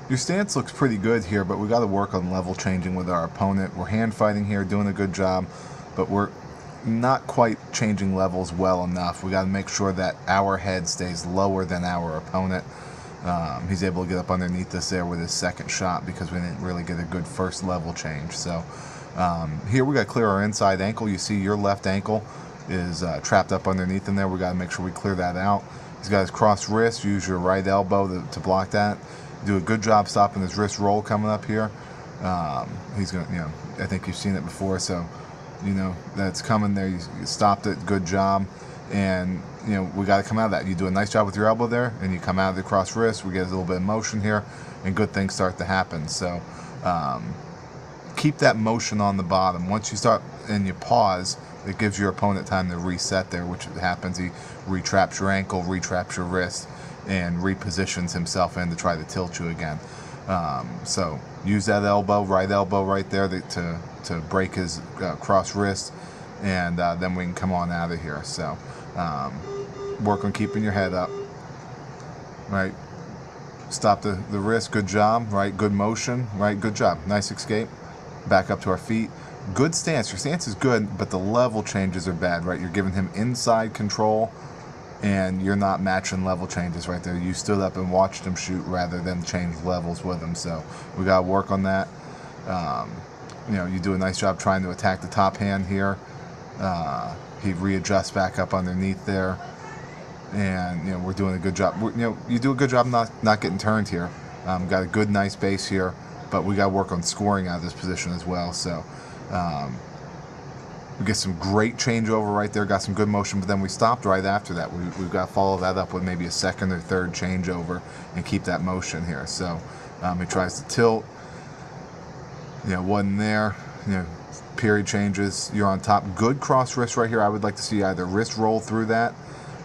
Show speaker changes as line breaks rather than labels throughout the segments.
Your stance looks pretty good here, but we got to work on level changing with our opponent. We're hand fighting here, doing a good job, but we're not quite changing levels well enough. We got to make sure that our head stays lower than our opponent. He's able to get up underneath us there with his second shot because we didn't really get a good first level change. So here we got to clear our inside ankle. You see your left ankle is trapped up underneath in there. We got to make sure we clear that out. He's got his crossed wrist. Use your right elbow to block that. Do a good job stopping his wrist roll coming up here. He's going to, I think you've seen it before, so that's coming there. You stopped it, good job. And we got to come out of that. You do a nice job with your elbow there, and you come out of the cross wrist. We get a little bit of motion here, and good things start to happen. So keep that motion on the bottom. Once you start and you pause, it gives your opponent time to reset there, which happens. He retraps your ankle, retraps your wrist, and repositions himself in to try to tilt you again. So use that elbow right there to break his cross wrist, and then we can come on out of here. So work on keeping your head up. Right, stop the wrist. Good job. Right, good motion. Right, good job. Nice escape. Back up to our feet. Good stance. Your stance is good, but the level changes are bad. Right, you're giving him inside control, and you're not matching level changes right there. You stood up and watched him shoot rather than change levels with him. So we got to work on that. You do a nice job trying to attack the top hand here. He readjusts back up underneath there, and we're doing a good job. You do a good job not getting turned here. Got a good nice base here, but we got to work on scoring out of this position as well. So we get some great changeover right there, got some good motion, but then we stopped right after that. We've got to follow that up with maybe a second or third changeover and keep that motion here. So he tries to tilt. Wasn't there. Period changes. You're on top. Good cross wrist right here. I would like to see either wrist roll through that,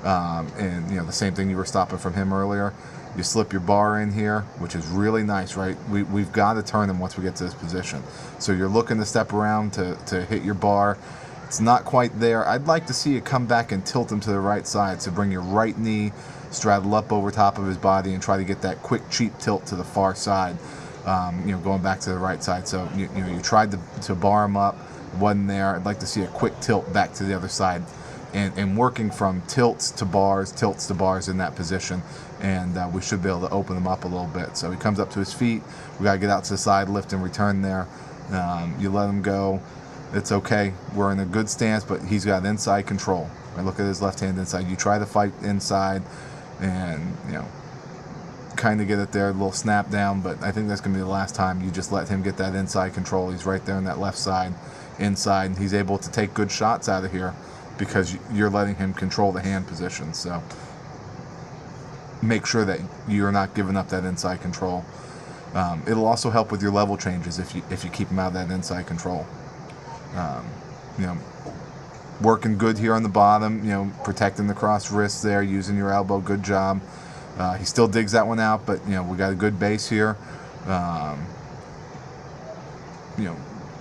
and the same thing you were stopping from him earlier. You slip your bar in here, which is really nice, right? We've got to turn him once we get to this position. So you're looking to step around to hit your bar. It's not quite there. I'd like to see you come back and tilt him to the right side. So bring your right knee, straddle up over top of his body, and try to get that quick, cheap tilt to the far side. Going back to the right side. So you tried to bar him up, wasn't there. I'd like to see a quick tilt back to the other side, and working from tilts to bars in that position, and we should be able to open him up a little bit. So he comes up to his feet. We got to get out to the side, lift and return there. You let him go. It's okay. We're in a good stance, but he's got inside control. Right, look at his left hand inside. You try to fight inside, and kind of get it there, a little snap down, but I think that's going to be the last time you just let him get that inside control. He's right there on that left side, inside, and he's able to take good shots out of here because you're letting him control the hand position. So make sure that you're not giving up that inside control. It'll also help with your level changes if you keep him out of that inside control. Working good here on the bottom, protecting the cross wrist there, using your elbow, good job. He still digs that one out, but we got a good base here.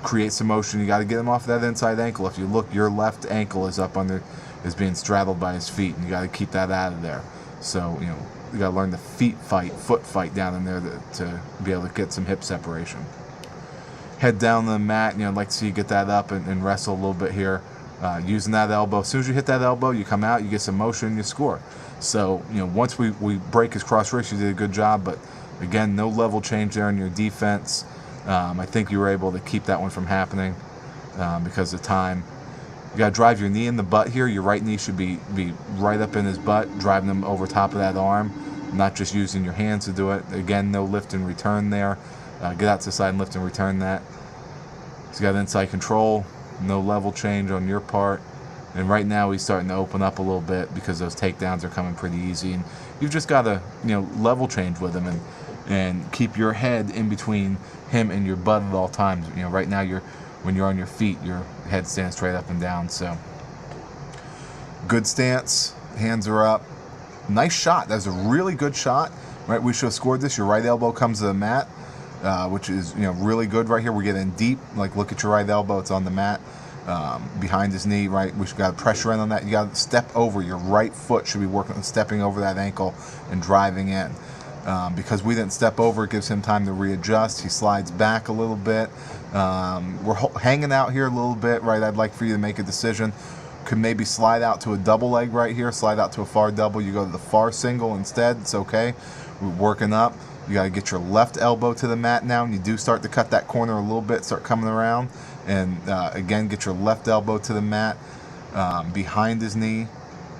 Create some motion. You got to get him off that inside ankle. If you look, your left ankle is is being straddled by his feet, and you got to keep that out of there. So you got to learn the foot fight down in there to be able to get some hip separation. Head down the mat. I'd like to see you get that up and wrestle a little bit here. Using that elbow. As soon as you hit that elbow, you come out, you get some motion, and you score. So, once we break his cross wrist, you did a good job, but again, no level change there in your defense. I think you were able to keep that one from happening because of time. You got to drive your knee in the butt here. Your right knee should be right up in his butt, driving him over top of that arm, not just using your hands to do it. Again, no lift and return there. Get out to the side and lift and return that. He's got inside control, no level change on your part. And right now he's starting to open up a little bit because those takedowns are coming pretty easy. And you've just got to, level change with him and keep your head in between him and your butt at all times. Right now when you're on your feet, your head stands straight up and down. So good stance, hands are up. Nice shot. That's a really good shot. Right, we should have scored this. Your right elbow comes to the mat, which is really good right here. We're getting deep. Like, look at your right elbow. It's on the mat. Behind his knee, right? We should got pressure in on that. You got to step over. Your right foot should be working on stepping over that ankle and driving in. Because we didn't step over, it gives him time to readjust. He slides back a little bit. We're hanging out here a little bit, right? I'd like for you to make a decision. Could maybe slide out to a double leg right here, slide out to a far double. You go to the far single instead. It's okay. We're working up. You got to get your left elbow to the mat now, and you do start to cut that corner a little bit, start coming around. And again, get your left elbow to the mat behind his knee.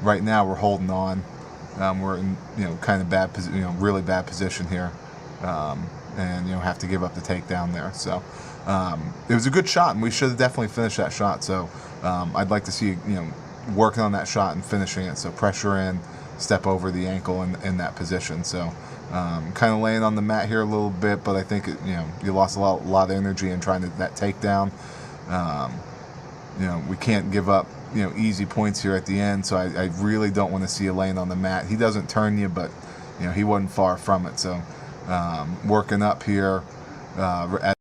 Right now, we're holding on. We're in, kind of bad, really bad position here, and have to give up the takedown there. So it was a good shot, and we should have definitely finished that shot. So I'd like to see working on that shot and finishing it. So pressure in, step over the ankle in that position. So kind of laying on the mat here a little bit, but I think you lost a lot of energy in trying that takedown. We can't give up easy points here at the end, so I really don't want to see you laying on the mat. He doesn't turn you, but he wasn't far from it. So working up here at